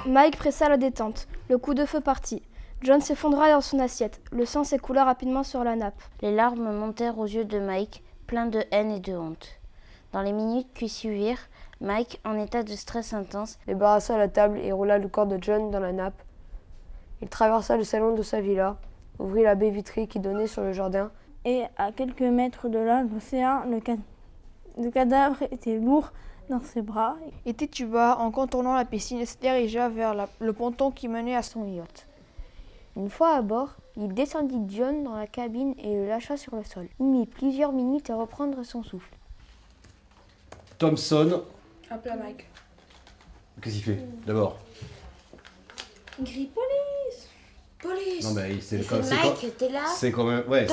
Mike pressa la détente. Le coup de feu partit. John s'effondra dans son assiette. Le sang s'écoula rapidement sur la nappe. Les larmes montèrent aux yeux de Mike, plein de haine et de honte. Dans les minutes qui suivirent, Mike, en état de stress intense, débarrassa la table et roula le corps de John dans la nappe. Il traversa le salon de sa villa, ouvrit la baie vitrée qui donnait sur le jardin. Et à quelques mètres de là, l'océan, le cadavre était lourd dans ses bras. Et Tituba, en contournant la piscine, se dirigea vers le ponton qui menait à son yacht. Une fois à bord, il descendit John dans la cabine et le lâcha sur le sol. Il mit plusieurs minutes à reprendre son souffle. Thompson. Appela Mike. Qu'est-ce qu'il fait d'abord? Il crie police. Police. Non mais c'est Mike, t'es là? C'est quand même, ouais,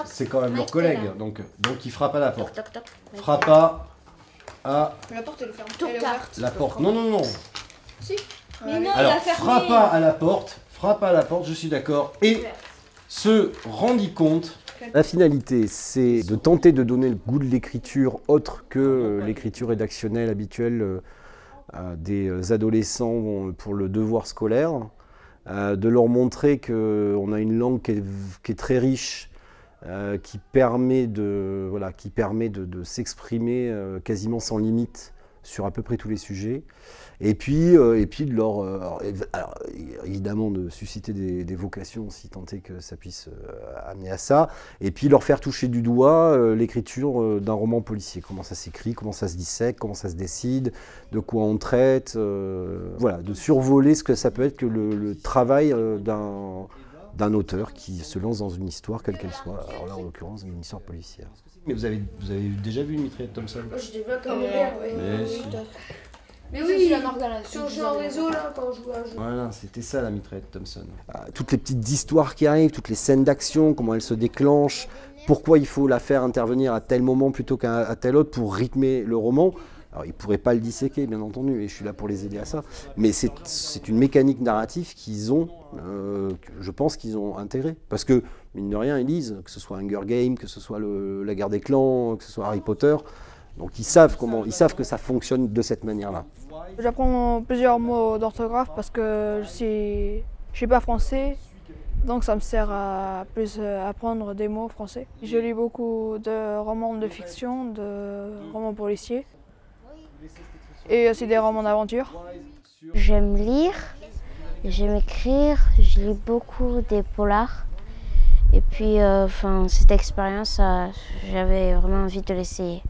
c'est quand même Mike, leur collègue. là. Donc il frappe à la porte. Toc, toc, toc. Frappa à Mais la porte elle est fermée. Toc, Elle est toc. ouverte. la porte. Non. Si. Mais non, Alors il a fermé. frappa à la porte, je suis d'accord. Et se rendit compte. La finalité, c'est de tenter de donner le goût de l'écriture autre que l'écriture rédactionnelle habituelle à des adolescents pour le devoir scolaire, de leur montrer qu'on a une langue qui est très riche, qui permet de s'exprimer quasiment sans limite sur à peu près tous les sujets, et puis de leur, alors, évidemment de susciter des vocations si tant est que ça puisse amener à ça, et puis leur faire toucher du doigt l'écriture d'un roman policier, comment ça s'écrit, comment ça se dissèque, comment ça se décide, de quoi on traite, voilà, de survoler ce que ça peut être que le travail d'un auteur qui se lance dans une histoire quelle qu'elle soit, alors là en l'occurrence une histoire policière. Mais vous avez déjà vu une mitraillette Thompson? Je dis pas comme ouais. Mais oui, sur le jeu en réseau là, quand on joue à un jeu. Voilà, c'était ça la mitraillette Thompson. Toutes les petites histoires qui arrivent, toutes les scènes d'action, comment elles se déclenchent, pourquoi il faut la faire intervenir à tel moment plutôt qu'à tel autre pour rythmer le roman. Alors ils ne pourraient pas le disséquer bien entendu, et je suis là pour les aider à ça, mais c'est une mécanique narrative qu'ils ont, je pense qu'ils ont intégrée. Parce que, mine de rien, ils lisent, que ce soit Hunger Games, que ce soit la guerre des clans, que ce soit Harry Potter. Donc ils savent que ça fonctionne de cette manière-là. J'apprends plusieurs mots d'orthographe parce que je suis pas français, donc ça me sert à plus apprendre des mots français. Je lis beaucoup de romans de fiction, de romans policiers et aussi des romans d'aventure. J'aime lire, j'aime écrire, je lis beaucoup des polars. Et puis, cette expérience, j'avais vraiment envie de l'essayer.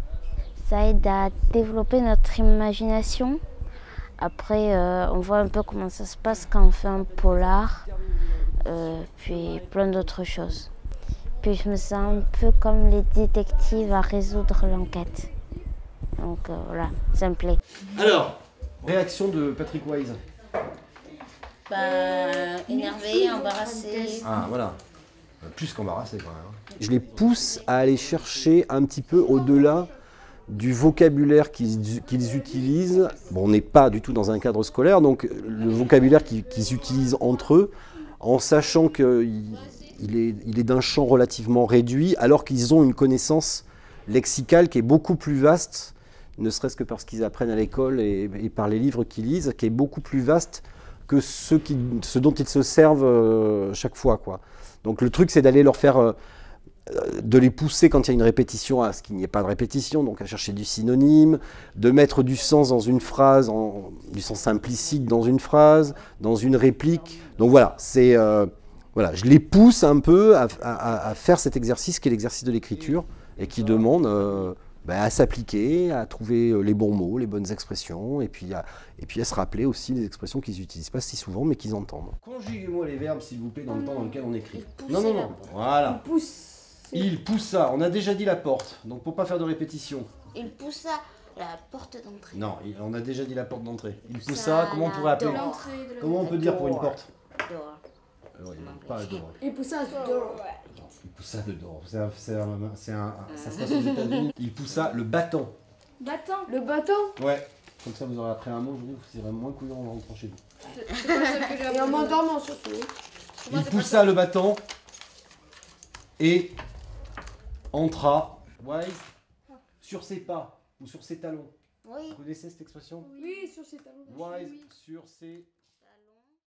Ça aide à développer notre imagination. Après, on voit un peu comment ça se passe quand on fait un polar, puis plein d'autres choses. Puis je me sens un peu comme les détectives à résoudre l'enquête. Donc voilà, ça me plaît. Alors, réaction de Patrick Wise. Énervé, embarrassé. Ah voilà, plus qu'embarrassé quand même. Je les pousse à aller chercher un petit peu au-delà du vocabulaire qu'ils utilisent. Bon, on n'est pas du tout dans un cadre scolaire, donc le vocabulaire qu'ils utilisent entre eux, en sachant qu'il est d'un champ relativement réduit, alors qu'ils ont une connaissance lexicale qui est beaucoup plus vaste, ne serait-ce que parce qu'ils apprennent à l'école et par les livres qu'ils lisent, qui est beaucoup plus vaste que ce dont ils se servent chaque fois, quoi. Donc le truc, c'est d'aller leur faire... de les pousser quand il y a une répétition à ce qu'il n'y ait pas de répétition, donc à chercher du synonyme, de mettre du sens dans une phrase, du sens implicite dans une phrase, dans une réplique. Donc voilà, voilà, je les pousse un peu à faire cet exercice qui est l'exercice de l'écriture et qui demande à s'appliquer, à trouver les bons mots, les bonnes expressions, et puis à se rappeler aussi les expressions qu'ils n'utilisent pas si souvent mais qu'ils entendent. Conjuguez-moi les verbes s'il vous plaît dans le temps dans lequel on écrit. Non, voilà. Il poussa, on a déjà dit la porte, donc pour pas faire de répétition. Il poussa la porte d'entrée. Non, on a déjà dit la porte d'entrée. Il poussa, comment on pourrait appeler? Comment on peut dire pour une porte? Pas door. Il poussa dehors. Il poussa dehors. Ça se passe aux États-Unis. Il poussa le bâton. Bâton. Le bâton. Ouais. Comme ça vous aurez appris un mot aujourd'hui, vous serez moins couillon en rentrant chez vous. C'est pas ça que j'ai. Et en m'endormant surtout. Il poussa le bâton et entra, Wise, sur ses pas ou sur ses talons. Oui. Vous connaissez cette expression? Oui, sur ses talons. Wise sur ses